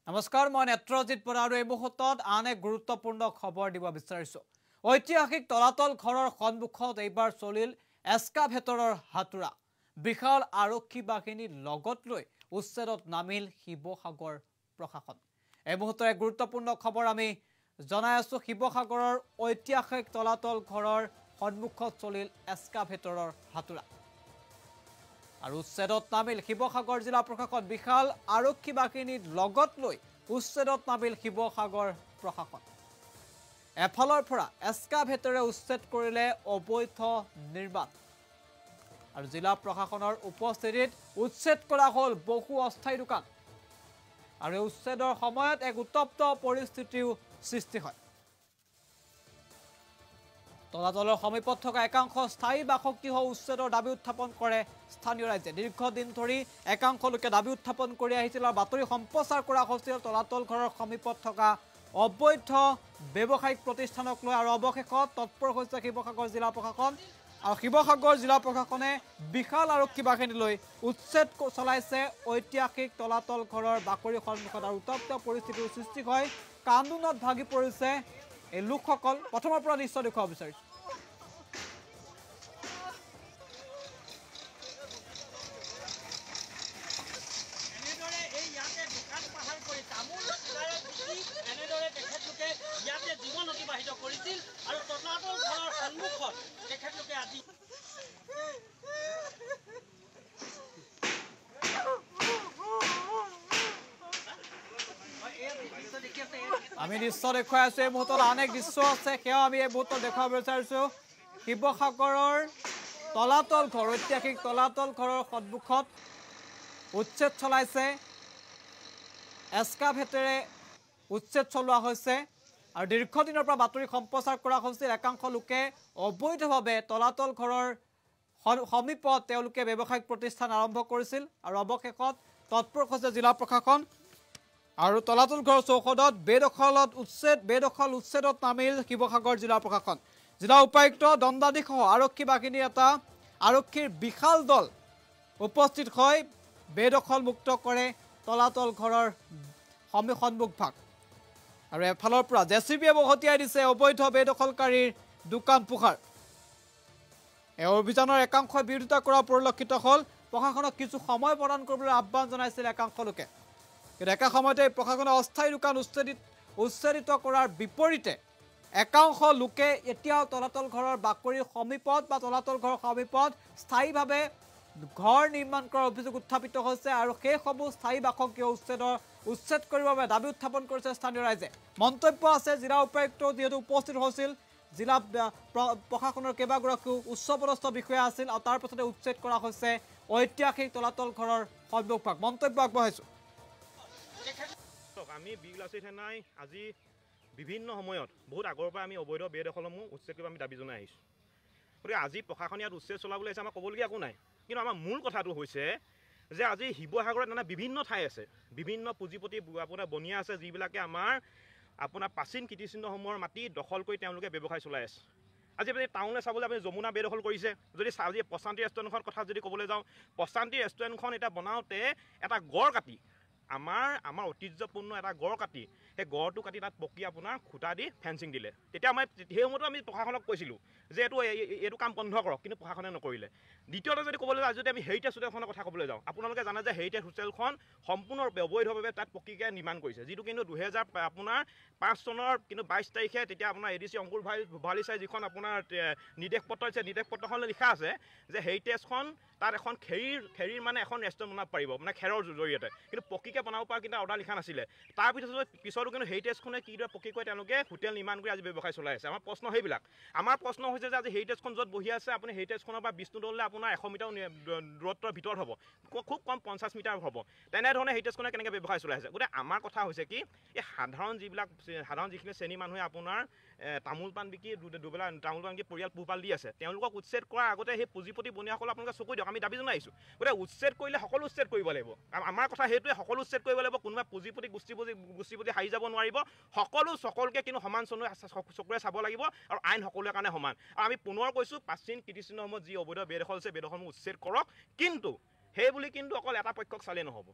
নমস্কাৰ মই নেত্ৰজিত বৰা আৰু এই মুহূৰ্তত আন এক গুৰুত্বপূৰ্ণ খবৰ দিব বিচাৰিছো। ঐতিহাসিক তলাতল ঘৰৰ সন্মুখত এইবাৰ চলিল এস্কাভেটৰৰ হাতুৰা। বিশাল আৰক্ষী বাহিনীৰ লগত লৈ উচ্ছেদত নামিল শিৱসাগৰ প্ৰশাসন। এই মুহূৰ্তৰ এক গুৰুত্বপূৰ্ণ খবৰ আমি জনাই আছো। শিৱসাগৰৰ ঐতিহাসিক তলাতল ঘৰৰ সন্মুখত চলিল এস্কাভেটৰৰ হাতুৰা আৰু উচ্ছেদত নামিল শিৱসাগৰ জিলা প্ৰশাসন। বিশাল আৰক্ষী বাহিনীৰ লগত লৈ উচ্ছেদত নামিল শিৱসাগৰ প্ৰশাসন। এফালৰ পৰা এস্কাভেটৰে উচ্ছেদ কৰিলে অবৈধ নিৰ্মাণ আৰু জিলা প্ৰশাসনৰ উপস্থিতিত উচ্ছেদ কৰা হ'ল বহু অস্থায়ী দোকান আৰু উচ্ছেদৰ সময়ত এক উত্তপ্ত পৰিস্থিতিও সৃষ্টি হয়। তলাতলৰ সমীপত থকা একাংশ স্থায়ী বাসগৃহ উচ্ছেদৰ দাবী উত্থাপন কৰে স্থানীয় ৰাইজে। দীৰ্ঘদিন ধৰি একাংশ লোকে দাবী উত্থাপন কৰি আহিছিল আৰু বাতৰি সম্প্ৰচাৰ কৰা হৈছিল তলাতল ঘৰৰ সমীপত থকা অবৈধ ব্যৱসায়িক প্ৰতিষ্ঠানক লৈ, আৰু অৱশেষত তৎপৰ হৈছে শিৱসাগৰ জিলা প্ৰশাসন। আৰু শিৱসাগৰ জিলা প্ৰশাসনে বিশাল আৰক্ষী বাহিনী লৈ উচ্ছেদ চলাইছে ঐতিহাসিক তলাতল ঘৰৰ বাকৰিৰ সন্মুখত আৰু উত্তপ্ত পৰিস্থিতিৰ সৃষ্টি হয়। কান্দোনত ভাগি পৰিছে এই লোকসকল। প্ৰথমৰ পৰা দৃশ্য দেখুৱাব বিচাৰিছো। জীৱন অতিবাহিত কৰিছিল আৰু তলাতল ঘৰৰ সন্মুখত তেখেতলোকে আজি আমি দৃশ্য দেখুৱাই আছো। এই মুহূৰ্তত আন এক দৃশ্য আছে, সেয়াও আমি এই মুহূৰ্তত দেখুৱাব বিচাৰিছো। শিৱসাগৰৰ তলাতল ঘৰ, ঐতিহাসিক তলাতল ঘৰৰ সন্মুখত উচ্ছেদ চলাইছে, এস্কাভেটেৰে উচ্ছেদ চলোৱা হৈছে আৰু দীৰ্ঘদিনৰ পৰা বাতৰি সম্প্ৰচাৰ কৰা হৈছিল। একাংশ লোকে অবৈধভাৱে তলাতল ঘৰৰ সমীপত তেওঁলোকে ব্যৱসায়িক প্ৰতিষ্ঠান আৰম্ভ কৰিছিল আৰু অৱশেষত তৎপৰ হৈছে জিলা প্ৰশাসন আৰু তলাতল ঘৰৰ চৌহদত বেদখল উচ্ছেদত নামিল শিৱসাগৰ জিলা প্ৰশাসন। জিলা উপায়ুক্ত দণ্ডাধীশসহ আৰক্ষী বাহিনীৰ এটা আৰক্ষীৰ বিশাল দল উপস্থিত হৈ বেদখল মুক্ত কৰে তলাতল ঘৰৰ সন্মুখভাগ আৰু এফালৰ পৰা জেচিবিয়ে বহতিয়াই দিছে অবৈধ বেদখলকাৰীৰ দোকান পোহাৰ। এই অভিযানৰ একাংশই বিৰোধিতা কৰা পৰিলক্ষিত হ'ল। প্ৰশাসনক কিছু সময় প্ৰদান কৰিবলৈ আহ্বান জনাইছিল একাংশ লোকে, কিন্তু একে সময়তে প্ৰশাসনে অস্থায়ী দোকান উচ্ছেদিত কৰাৰ বিপৰীতে একাংশ লোকে এতিয়াও তলাতল ঘৰৰ বাকৰিৰ সমীপত বা তলাতল ঘৰৰ সমীপত স্থায়ীভাৱে ঘৰ নিৰ্মাণ কৰাৰ অভিযোগ উত্থাপিত হৈছে আৰু সেইসমূহ স্থায়ী বাসগৃহ উচ্ছেদ কৰিবৰ বাবে দাবী উত্থাপন কৰিছে স্থানীয় ৰাইজে। মন্তব্য আছে, জিলা উপায়ুক্ত যিহেতু উপস্থিত হৈছিল, জিলা প্ৰশাসনৰ কেইবাগৰাকীও উচ্চপদস্থ বিষয়া আছিল আৰু তাৰ পাছতে উচ্ছেদ কৰা হৈছে ঐতিহাসিক তলাতল ঘৰৰ সন্মুখভাগ। মন্তব্য আগবঢ়াইছো। আমি বিগলাচী থানাই আজি বিভিন্ন সময়ত বহুত আগৰ পৰা আমি অবৈধ বেদখলসমূহ উচ্ছেদ কৰিব আমি দাবী জনাই আহিছোঁ। গতিকে আজি প্ৰশাসনে ইয়াত উচ্ছেদ চলাবলৈ আহিছে, আমাৰ ক'বলগীয়া একো নাই। কিন্তু আমাৰ মূল কথাটো হৈছে যে আজি শিৱসাগৰত মানে বিভিন্ন ঠাই আছে, বিভিন্ন পুঁজিপতি আপোনাৰ বনিয়া আছে, যিবিলাকে আপোনাৰ প্ৰাচীন কীৰ্তিচিহ্নসমূহৰ মাটি দখল কৰি তেওঁলোকে ব্যৱসায় চলাই আছে। আজি আপুনি টাউনলৈ চাবলৈ আপুনি যমুনা বেদখল কৰিছে। যদি আজি প্ৰশান্তি ৰেষ্টুৰেণ্টখন কথা যদি ক'বলৈ যাওঁ, প্ৰশান্তি ৰেষ্টুৰেণ্টখন এতিয়া বনাওঁতে এটা গড় কাটি আমাৰ ঐতিহ্যপূৰ্ণ এটা গড় কাটি সেই গড়টো কাটি তাত পকি আপোনাৰ খুঁটা দি ফেঞ্চিং দিলে। তেতিয়া সেই সময়তো আমি প্ৰশাসনক কৈছিলোঁ যে এইটো কাম বন্ধ কৰক, কিন্তু প্ৰশাসনে নকৰিলে। দ্বিতীয়তে যদি ক'বলৈ যাওঁ, যদি আমি হেৰিটেজ হোটেলখনৰ কথা ক'বলৈ যাওঁ, আপোনালোকে জানে যে হেৰিটেজ হোটেলখন সম্পূৰ্ণৰূপে অবৈধভাৱে তাত পকীকৈ নিৰ্মাণ কৰিছে, যিটো কিন্তু 2005 চনৰ কিন্তু 22 তাৰিখে তেতিয়া আপোনাৰ ADC অংকুৰ ভৰালী চাই যিখন আপোনাৰ নিৰ্দেশ পত্ৰ দিছে, নিৰ্দেশ পত্ৰখনত লিখা আছে যে হেৰিটেজখন তাত এখন খেৰীৰ মানে এখন ৰেষ্টুৰেণ্ট বনাব পাৰিব, মানে খেৰৰ জৰিয়তে, কিন্তু পকীকৈ বনাব পৰা কিন্তু অৰ্ডাৰ লিখা নাছিলে। পিছতো কিন্তু হেৰিটেজখনে কিদৰে পকী কৰি তেওঁলোকে হোটেল নিৰ্মাণ কৰি আজি ব্যৱসায় চলাই আছে। আমাৰ প্ৰশ্ন সেইবিলাক। আমাৰ প্ৰশ্ন হৈছে যে আজি হেৰিটেজখন য'ত বহি আছে, আপুনি হেৰিটেজখনৰ পৰা বিষ্ণুদৌললৈ আপোনাৰ 100 মিটাৰ দূৰত্বৰ ভিতৰত হ'ব, খুব কম 50 মিটাৰ হ'ব। তেনেধৰণে হেৰিটেজখনে কেনেকৈ ব্যৱসায় চলাই আছে। গতিকে আমাৰ কথা হৈছে কি, এই সাধাৰণ যিখিনি শ্ৰেণী মানুহে আপোনাৰ তামোল পাণ বিকি পৰিয়াল পোহপাল দি আছে, তেওঁলোকক উচ্ছেদ কৰাৰ আগতে সেই পুঁজিপতি বনিয়াসকলক আপোনালোকে চকু দিয়ক, আমি দাবী জনাইছোঁ। গতিকে উচ্ছেদ কৰিলে সকলো উচ্ছেদ কৰিব লাগিব। আমাৰ কথা সেইটোৱে, সকলো উচ্ছেদ কৰিব লাগিব। কোনোবা পুঁজিপতি গোষ্ঠীপতি হাৰি যাব নোৱাৰিব। সকলোকে কিন্তু সমান চকুৰে চাব লাগিব আৰু আইন সকলোৰে কাৰণে সমান। আৰু আমি পুনৰ কৈছোঁ, প্ৰাচীন কীৰ্তিচিহ্নসমূহত যি অবৈধ বেদখল আছে, বেদখলসমূহ উচ্ছেদ কৰক, কিন্তু সেই বুলি কিন্তু অকল এটা পক্ষক চালেই নহ'ব।